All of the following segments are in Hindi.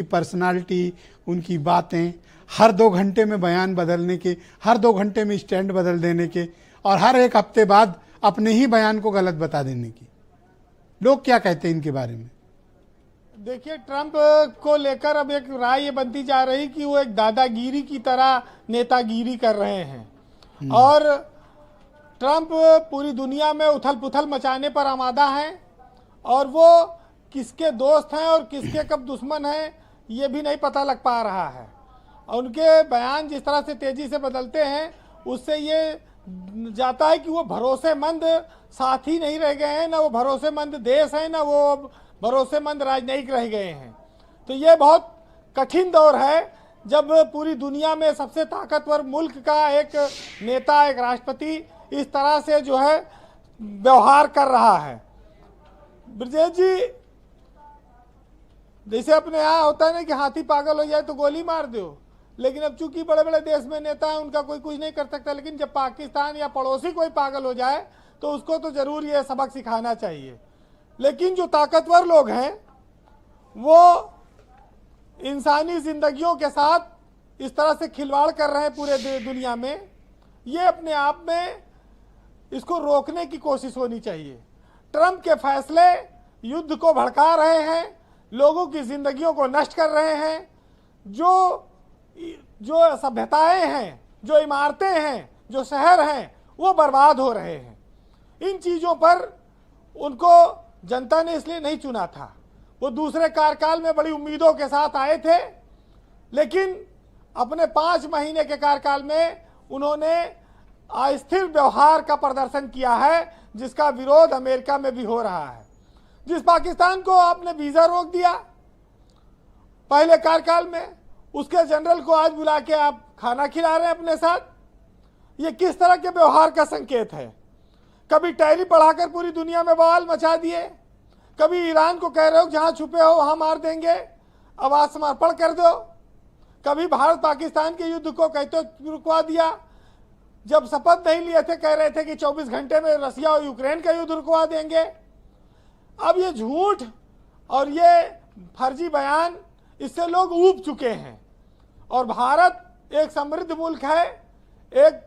पर्सनालिटी, उनकी बातें, हर 2 घंटे में बयान बदलने के, हर 2 घंटे में स्टैंड बदल देने के, और हर एक हफ्ते बाद अपने ही बयान को गलत बता देने की। लोग क्या कहते हैं इनके बारे में? देखिए, ट्रंप को लेकर अब एक राय ये बनती जा रही कि वो एक दादागिरी की तरह नेतागिरी कर रहे हैं और ट्रंप पूरी दुनिया में उथल पुथल मचाने पर आमादा हैं और वो किसके दोस्त हैं और किसके कब दुश्मन हैं ये भी नहीं पता लग पा रहा है। और उनके बयान जिस तरह से तेजी से बदलते हैं उससे ये जाता है कि वो भरोसेमंद साथी नहीं रह गए हैं, ना वो भरोसेमंद देश है, ना वो भरोसेमंद राजनयिक रह गए हैं। तो ये बहुत कठिन दौर है जब पूरी दुनिया में सबसे ताकतवर मुल्क का एक नेता, एक राष्ट्रपति इस तरह से जो है व्यवहार कर रहा है। ब्रजेश जी, जैसे अपने यहाँ होता है ना कि हाथी पागल हो जाए तो गोली मार दो, लेकिन अब चूंकि बड़े बड़े देश में नेता हैं उनका कोई कुछ नहीं कर सकता, लेकिन जब पाकिस्तान या पड़ोसी कोई पागल हो जाए तो उसको तो जरूर ये सबक सिखाना चाहिए। लेकिन जो ताकतवर लोग हैं वो इंसानी जिंदगियों के साथ इस तरह से खिलवाड़ कर रहे हैं पूरे दुनिया में, ये अपने आप में इसको रोकने की कोशिश होनी चाहिए। ट्रंप के फैसले युद्ध को भड़का रहे हैं, लोगों की जिंदगियों को नष्ट कर रहे हैं, जो सभ्यताएं हैं, जो इमारतें हैं, जो शहर हैं वो बर्बाद हो रहे हैं। इन चीज़ों पर उनको जनता ने इसलिए नहीं चुना था। वो दूसरे कार्यकाल में बड़ी उम्मीदों के साथ आए थे, लेकिन अपने 5 महीने के कार्यकाल में उन्होंने अस्थिर व्यवहार का प्रदर्शन किया है जिसका विरोध अमेरिका में भी हो रहा है। जिस पाकिस्तान को आपने वीज़ा रोक दिया पहले कार्यकाल में, उसके जनरल को आज बुला के आप खाना खिला रहे हैं अपने साथ, ये किस तरह के व्यवहार का संकेत है? कभी टैरिफ बढ़ाकर पूरी दुनिया में बवाल मचा दिए, कभी ईरान को कह रहे हो जहां छुपे हो वहां मार देंगे, अब आत्मसमर्पण कर दो, कभी भारत पाकिस्तान के युद्ध को कहते रुकवा दिया, जब शपथ नहीं लिए थे कह रहे थे कि 24 घंटे में रसिया और यूक्रेन का युद्ध रुकवा देंगे। अब ये झूठ और ये फर्जी बयान, इससे लोग ऊब चुके हैं। और भारत एक समृद्ध मुल्क है, एक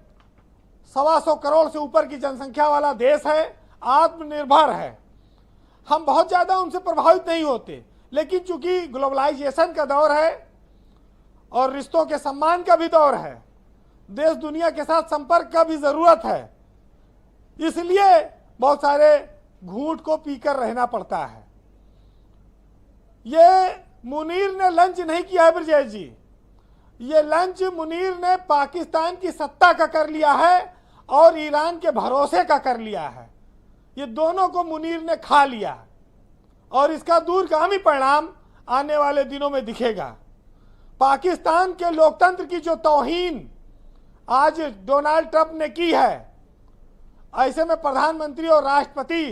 125 करोड़ से ऊपर की जनसंख्या वाला देश है, आत्मनिर्भर है, हम बहुत ज़्यादा उनसे प्रभावित नहीं होते। लेकिन चूंकि ग्लोबलाइजेशन का दौर है और रिश्तों के सम्मान का भी दौर है, देश दुनिया के साथ संपर्क का भी ज़रूरत है, इसलिए बहुत सारे घूंट को पीकर रहना पड़ता है। ये मुनीर ने लंच नहीं किया है ब्रजेश जी, ये लंच मुनीर ने पाकिस्तान की सत्ता का कर लिया है और ईरान के भरोसे का कर लिया है। ये दोनों को मुनीर ने खा लिया और इसका दूरगामी परिणाम आने वाले दिनों में दिखेगा। पाकिस्तान के लोकतंत्र की जो तौहीन आज डोनाल्ड ट्रंप ने की है, ऐसे में प्रधानमंत्री और राष्ट्रपति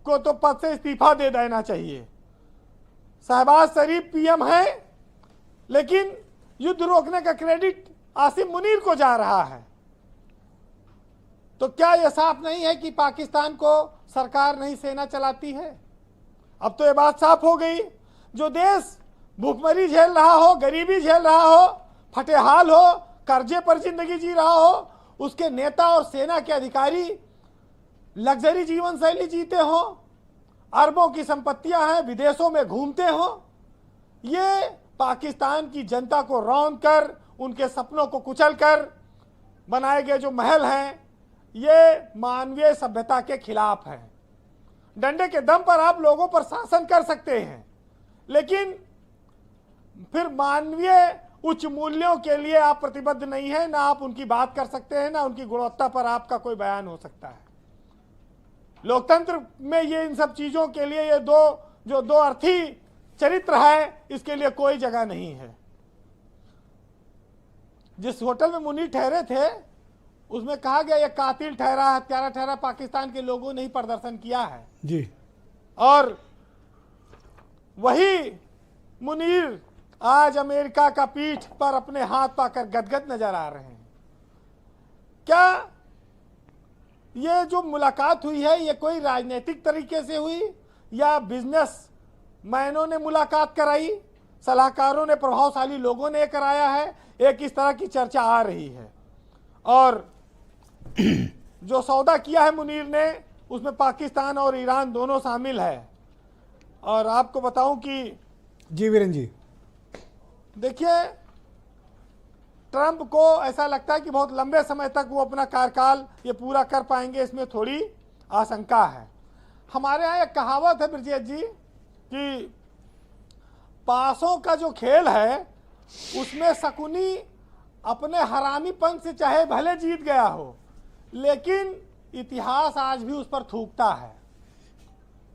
को तो पद से इस्तीफा दे देना चाहिए। शहबाज शरीफ पीएम है, लेकिन युद्ध रोकने का क्रेडिट आसिम मुनीर को जा रहा है। तो क्या यह साफ नहीं है कि पाकिस्तान को सरकार नहीं सेना चलाती है? अब तो ये बात साफ हो गई। जो देश भूखमरी झेल रहा हो, गरीबी झेल रहा हो, फटेहाल हो, कर्जे पर जिंदगी जी रहा हो, उसके नेता और सेना के अधिकारी लग्जरी जीवन शैली जीते हो, अरबों की संपत्तियां हैं, विदेशों में घूमते हो, ये पाकिस्तान की जनता को रौंद कर, उनके सपनों को कुचल कर बनाए गए जो महल हैं, ये मानवीय सभ्यता के खिलाफ है। डंडे के दम पर आप लोगों पर शासन कर सकते हैं, लेकिन फिर मानवीय उच्च मूल्यों के लिए आप प्रतिबद्ध नहीं है, ना आप उनकी बात कर सकते हैं, ना उनकी गुणवत्ता पर आपका कोई बयान हो सकता है। लोकतंत्र में ये इन सब चीजों के लिए ये दो अर्थी चरित्र है, इसके लिए कोई जगह नहीं है। जिस होटल में मुनीर ठहरे थे उसमें कहा गया ये कातिल ठहरा, हत्यारा ठहरा, पाकिस्तान के लोगों ने ही प्रदर्शन किया है जी। और वही मुनीर आज अमेरिका का पीठ पर अपने हाथ पाकर गदगद नजर आ रहे हैं। क्या ये जो मुलाकात हुई है ये कोई राजनीतिक तरीके से हुई या बिजनेस मैनों ने मुलाकात कराई? सलाहकारों ने, प्रभावशाली लोगों ने कराया है, एक इस तरह की चर्चा आ रही है। और जो सौदा किया है मुनीर ने, उसमें पाकिस्तान और ईरान दोनों शामिल है। और आपको बताऊं कि जी वीरेंद्र जी, देखिए, ट्रंप को ऐसा लगता है कि बहुत लंबे समय तक वो अपना कार्यकाल ये पूरा कर पाएंगे, इसमें थोड़ी आशंका है। हमारे यहाँ एक कहावत है ब्रजेश जी कि पासों का जो खेल है उसमें शकुनी अपने हरामीपन से चाहे भले जीत गया हो, लेकिन इतिहास आज भी उस पर थूकता है।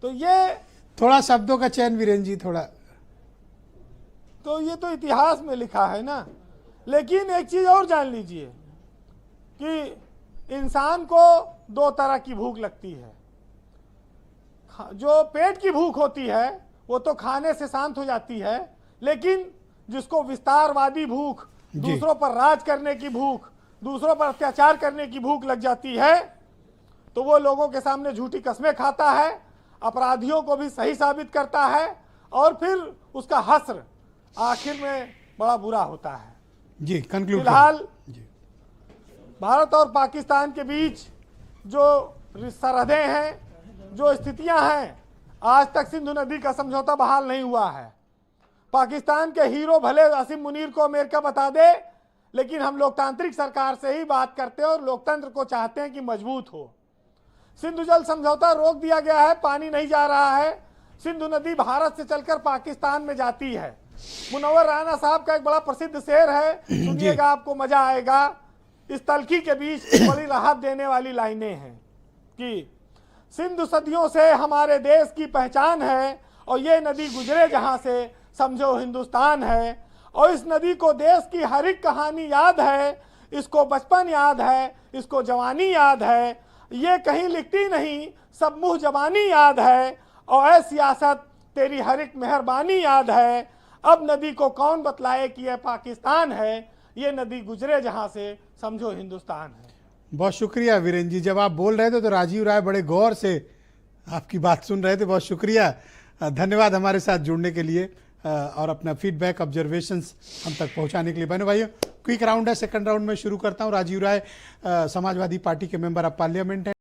तो ये थोड़ा शब्दों का चयन वीरेंद्र जी, थोड़ा। तो ये तो इतिहास में लिखा है ना। लेकिन एक चीज और जान लीजिए कि इंसान को दो तरह की भूख लगती है। जो पेट की भूख होती है वो तो खाने से शांत हो जाती है, लेकिन जिसको विस्तारवादी भूख, दूसरों पर राज करने की भूख, दूसरों पर अत्याचार करने की भूख लग जाती है, तो वो लोगों के सामने झूठी कस्में खाता है, अपराधियों को भी सही साबित करता है, और फिर उसका हश्र आखिर में बड़ा बुरा होता है। जी, कंक्लूड। फिलहाल भारत और पाकिस्तान के बीच जो सरहदें हैं, जो स्थितियां हैं, आज तक सिंधु नदी का समझौता बहाल नहीं हुआ है। पाकिस्तान के हीरो भले असीम मुनीर को अमेरिका बता दे, लेकिन हम लोकतांत्रिक सरकार से ही बात करते हैं और लोकतंत्र को चाहते हैं कि मजबूत हो। सिंधु जल समझौता रोक दिया गया है, पानी नहीं जा रहा है। सिंधु नदी भारत से चलकर पाकिस्तान में जाती है। मुनव्वर राना साहब का एक बड़ा प्रसिद्ध शेर है, सुनिएगा, आपको मजा आएगा। इस तलखी के बीच बड़ी राहत देने वाली लाइनें हैं कि सिंधु सदियों से हमारे देश की पहचान है, और ये नदी गुजरे जहां से समझो हिंदुस्तान है। और इस नदी को देश की हर एक कहानी याद है, इसको बचपन याद है, इसको जवानी याद है, ये कहीं लिखती नहीं, सब मुँह जबानी याद है, और ऐ सियासत तेरी हर एक मेहरबानी याद है। अब नदी को कौन बतलाए कि यह पाकिस्तान है, ये नदी गुजरे जहां से समझो हिंदुस्तान है। बहुत शुक्रिया वीरेंद्र जी। जब आप बोल रहे थे तो राजीव राय बड़े गौर से आपकी बात सुन रहे थे। बहुत शुक्रिया, धन्यवाद हमारे साथ जुड़ने के लिए और अपना फीडबैक, ऑब्जर्वेशंस हम तक पहुंचाने के लिए। बहनों भाइयों, क्विक राउंड है, सेकंड राउंड में शुरू करता हूं। राजीव राय समाजवादी पार्टी के मेंबर ऑफ पार्लियामेंट हैं।